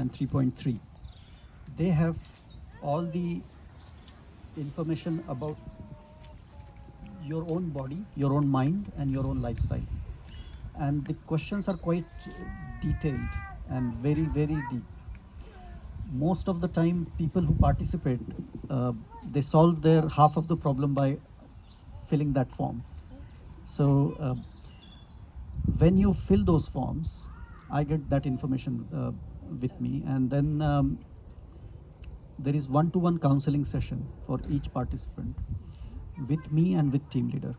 and 3.3. They have all the information about your own body, your own mind, and your own lifestyle. And the questions are quite detailed and very, very deep. Most of the time, people who participate, they solve their half of the problem by filling that form. So when you fill those forms, I get that information with me, and then there is one-to-one counseling session for each participant with me and with team leader.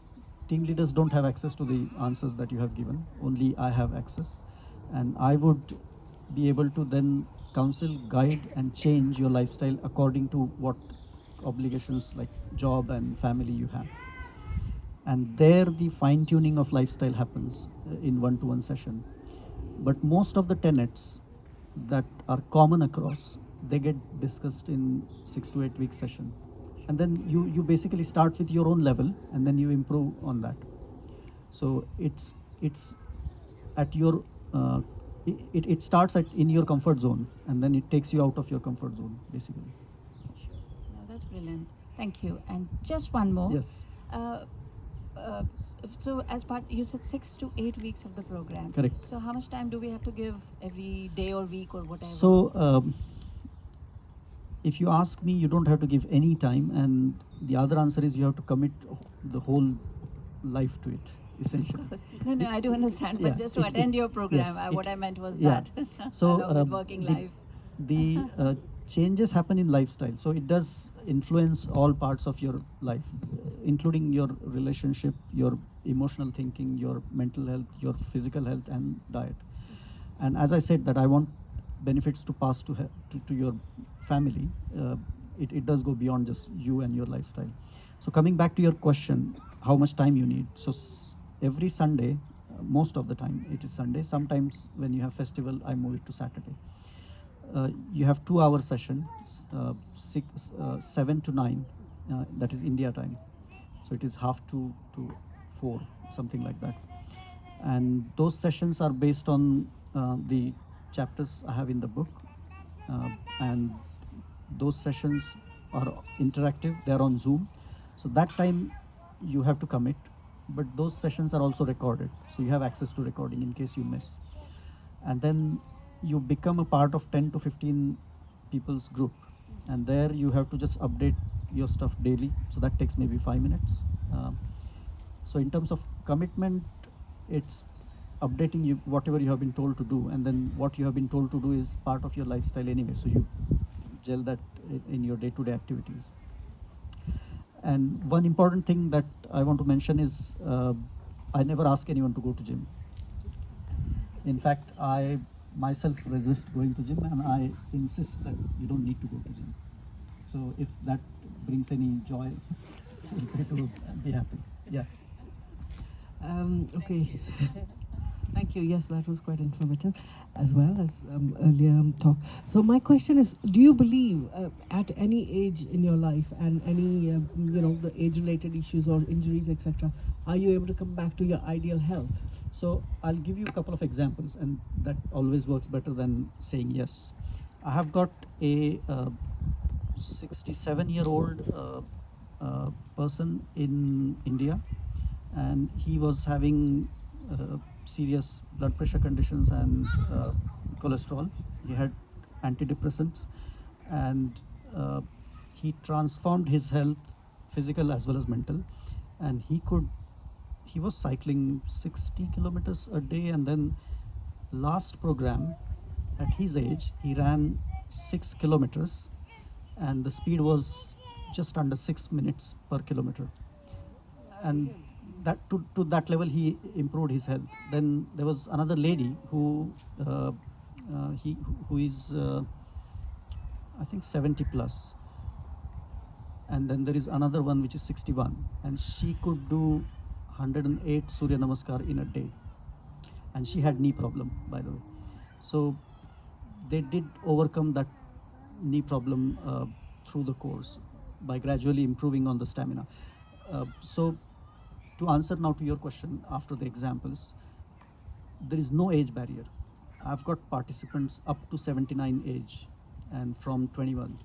Team leaders don't have access to the answers that you have given, only I have access, and I would be able to then counsel, guide, and change your lifestyle according to what obligations like job and family you have. And there the fine tuning of lifestyle happens in one-to-one session. But most of the tenets that are common across, they get discussed in 6 to 8 week session. And then you basically start with your own level and then you improve on that. So it's at your it starts at in your comfort zone, and then it takes you out of your comfort zone basically. Sure. No, that's brilliant. Thank you. And just one more. Yes. So as part, you said 6 to 8 weeks of the program. Correct. So how much time do we have to give every day or week or whatever? So if you ask me, you don't have to give any time, and the other answer is you have to commit the whole life to it, essentially. No, I do understand, but Yeah, just to attend your program, yes, what I meant was yeah. that. So along with working life. the changes happen in lifestyle, so it does influence all parts of your life, including your relationship, your emotional thinking, your mental health, your physical health, and diet. And as I said, that I want benefits to pass to your family. It does go beyond just you and your lifestyle. So coming back to your question, how much time you need? So every Sunday, most of the time it is Sunday. Sometimes when you have festival, I move it to Saturday. You have 2 hour session, 7 to 9, that is India time. So it is half 2 to 4, something like that. And those sessions are based on the chapters I have in the book. And those sessions are interactive, they are on Zoom. So that time you have to commit, but those sessions are also recorded. So you have access to recording in case you miss. And then you become a part of 10 to 15 people's group. And there you have to just update your stuff daily. So that takes maybe 5 minutes. So in terms of commitment, it's updating you whatever you have been told to do, and then what you have been told to do is part of your lifestyle anyway, so you gel that in your day-to-day activities. And one important thing that I want to mention is I never ask anyone to go to gym. In fact, I myself resist going to gym, and I insist that you don't need to go to gym. So if that brings any joy, feel free to be happy. Yeah. Okay. Thank you. Yes, that was quite informative, as well as earlier talk. So my question is: do you believe at any age in your life and any the age-related issues or injuries, etc., are you able to come back to your ideal health? So I'll give you a couple of examples, and that always works better than saying yes. I have got a 67-year-old person in India, and he was having serious blood pressure conditions and cholesterol. He had antidepressants, and he transformed his health, physical as well as mental, and he was cycling 60 kilometers a day, and then last program at his age he ran 6 kilometers, and the speed was just under 6 minutes per kilometer. And that to that level he improved his health. Then there was another lady who is I think 70 plus, and then there is another one which is 61, and she could do 108 Surya Namaskar in a day, and she had knee problem, by the way. So they did overcome that knee problem through the course by gradually improving on the stamina. So to answer now to your question after the examples, there is no age barrier. I've got participants up to 79 age and from 21.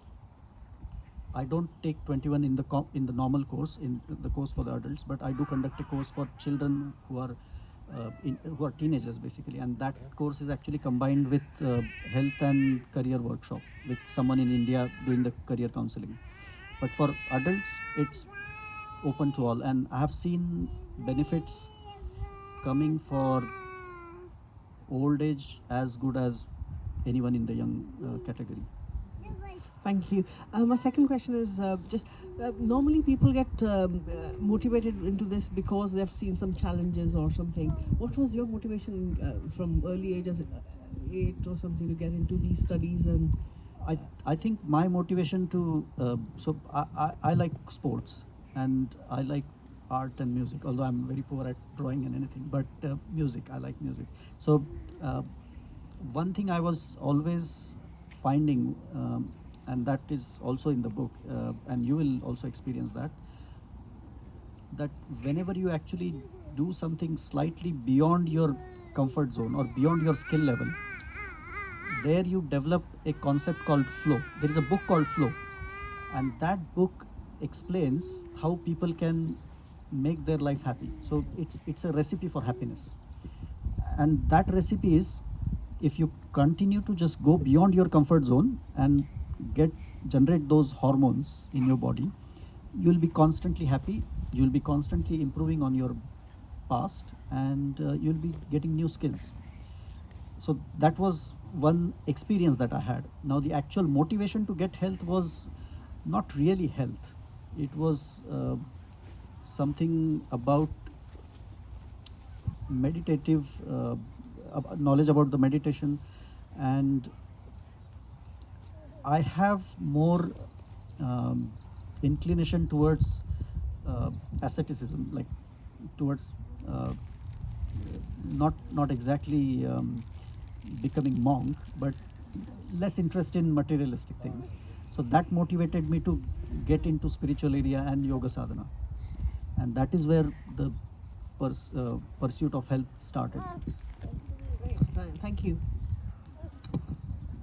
I don't take 21 in the normal course, in the course for the adults, but I do conduct a course for children who are teenagers basically, and that course is actually combined with health and career workshop with someone in India doing the career counseling. But for adults, it's open to all, and I have seen benefits coming for old age as good as anyone in the young category. Thank you. My second question is normally people get motivated into this because they've seen some challenges or something. What was your motivation from early age, as 8 or something, to get into these studies? And I think my motivation to I like sports and I like art and music, although I'm very poor at drawing and anything, but music, I like music. So one thing I was always finding, and that is also in the book, and you will also experience that whenever you actually do something slightly beyond your comfort zone or beyond your skill level, there you develop a concept called flow. There is a book called Flow, and that book explains how people can make their life happy. So it's a recipe for happiness, and that recipe is, if you continue to just go beyond your comfort zone and generate those hormones in your body, you'll be constantly happy, you'll be constantly improving on your past, and you'll be getting new skills. So that was one experience that I had. Now the actual motivation to get health was not really health. It was something about meditative knowledge about the meditation, and I have more inclination towards asceticism, like towards not exactly becoming monk, but less interest in materialistic things. So that motivated me to get into spiritual area and yoga sadhana, and that is where the pursuit of health started. thank you.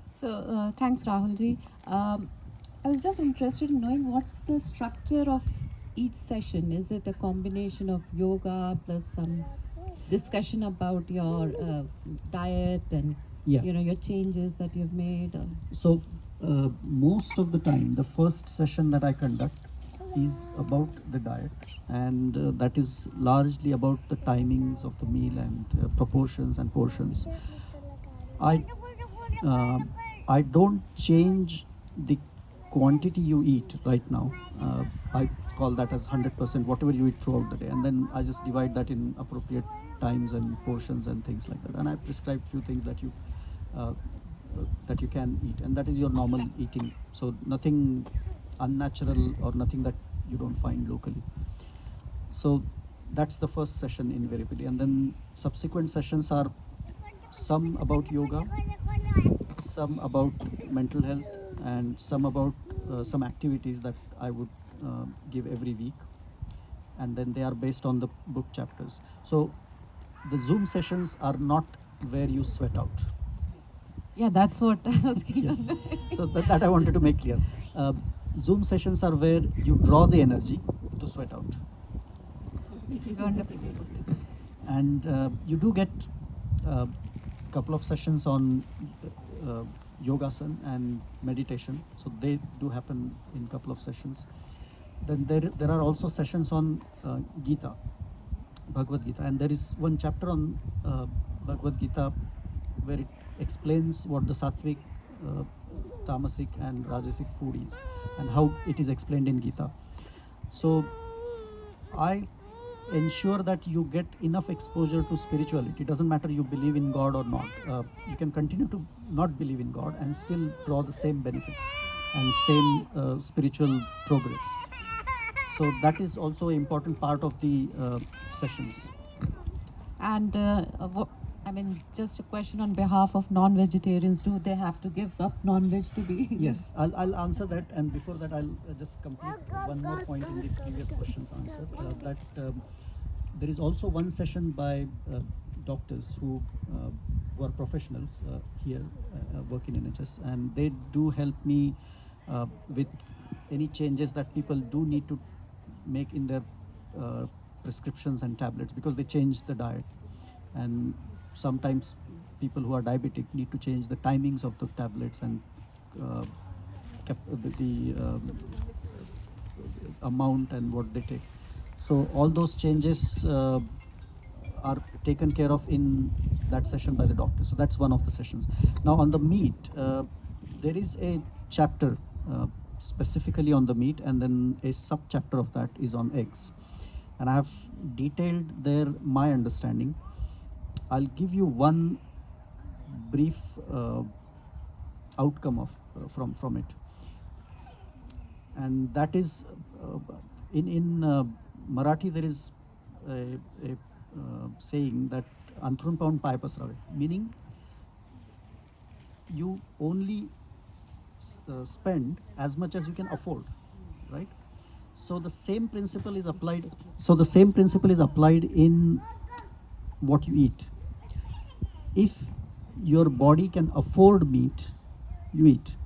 So thanks, Rahulji. I was just interested in knowing what's the structure of each session. Is it a combination of yoga plus some discussion about your diet and Yeah. your changes that you've made? So most of the time, the first session that I conduct is about the diet, and that is largely about the timings of the meal and proportions and portions. I I don't change the quantity you eat right now. I call that as 100%, whatever you eat throughout the day, and then I just divide that in appropriate times and portions and things like that. And I prescribe few things uh, that you can eat, and that is your normal eating. So nothing unnatural or nothing that you don't find locally. So that's the first session invariably, and then subsequent sessions are some about yoga, some about mental health, and some about some activities that I would give every week, and then they are based on the book chapters. So the Zoom sessions are not where you sweat out. Yeah, that's what I was going Yes. So that I wanted to make clear. Zoom sessions are where you draw the energy to sweat out. Wonderful. And you do get a couple of sessions on yogasan and meditation, so they do happen in couple of sessions. Then there are also sessions on Gita, Bhagavad Gita, and there is one chapter on Bhagavad Gita where it explains what the sattvic, tamasic and rajasic food is and how it is explained in Gita. So I ensure that you get enough exposure to spirituality. It doesn't matter you believe in God or not. You can continue to not believe in God and still draw the same benefits and same spiritual progress. So that is also an important part of the sessions. And I mean, just a question on behalf of non-vegetarians: do they have to give up non-veg to be? Yes, I'll answer that, and before that I'll just complete one more point in the previous question's answer. That there is also one session by doctors who are professionals here, work in NHS, and they do help me with any changes that people do need to make in their prescriptions and tablets, because they change the diet, and sometimes people who are diabetic need to change the timings of the tablets and uh, the amount and what they take. So all those changes are taken care of in that session by the doctor. So that's one of the sessions. Now on the meat, there is a chapter specifically on the meat, and then a sub chapter of that is on eggs. And I have detailed there my understanding. I'll give you one brief outcome of from it, and that is in Marathi there is a saying that "Antrun paun pi पसरावे," meaning you only spend as much as you can afford, right? So the same principle is applied. So the same principle is applied in what you eat. If your body can afford meat, you eat.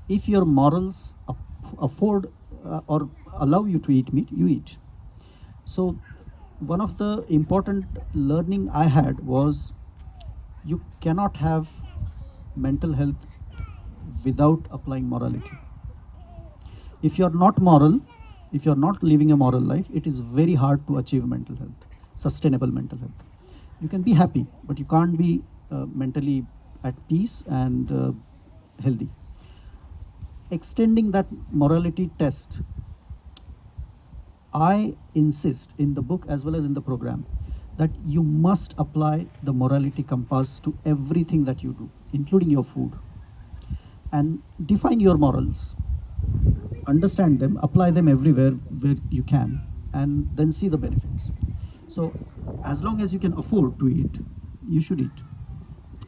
If your morals afford or allow you to eat meat, you eat. So one of the important learning I had was you cannot have mental health without applying morality. If you're not moral, if you're not living a moral life, it is very hard to achieve mental health, sustainable mental health. You can be happy, but you can't be mentally at peace and healthy. Extending that morality test, I insist in the book as well as in the program that you must apply the morality compass to everything that you do, including your food. And define your morals, understand them, apply them everywhere where you can, and then see the benefits. So as long as you can afford to eat, you should eat.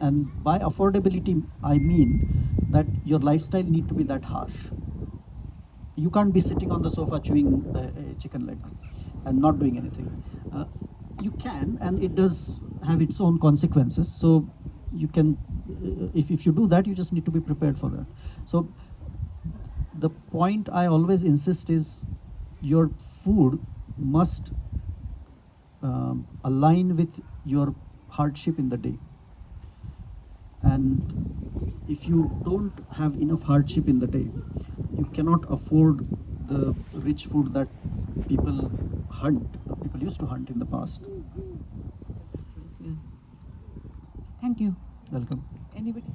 And by affordability, I mean that your lifestyle need to be that harsh. You can't be sitting on the sofa chewing a chicken leg and not doing anything. You can, and it does have its own consequences. So you can, if you do that, you just need to be prepared for that. So the point I always insist is your food must align with your hardship in the day. And if you don't have enough hardship in the day, you cannot afford the rich food that people used to hunt in the past. Thank you. Welcome. Anybody?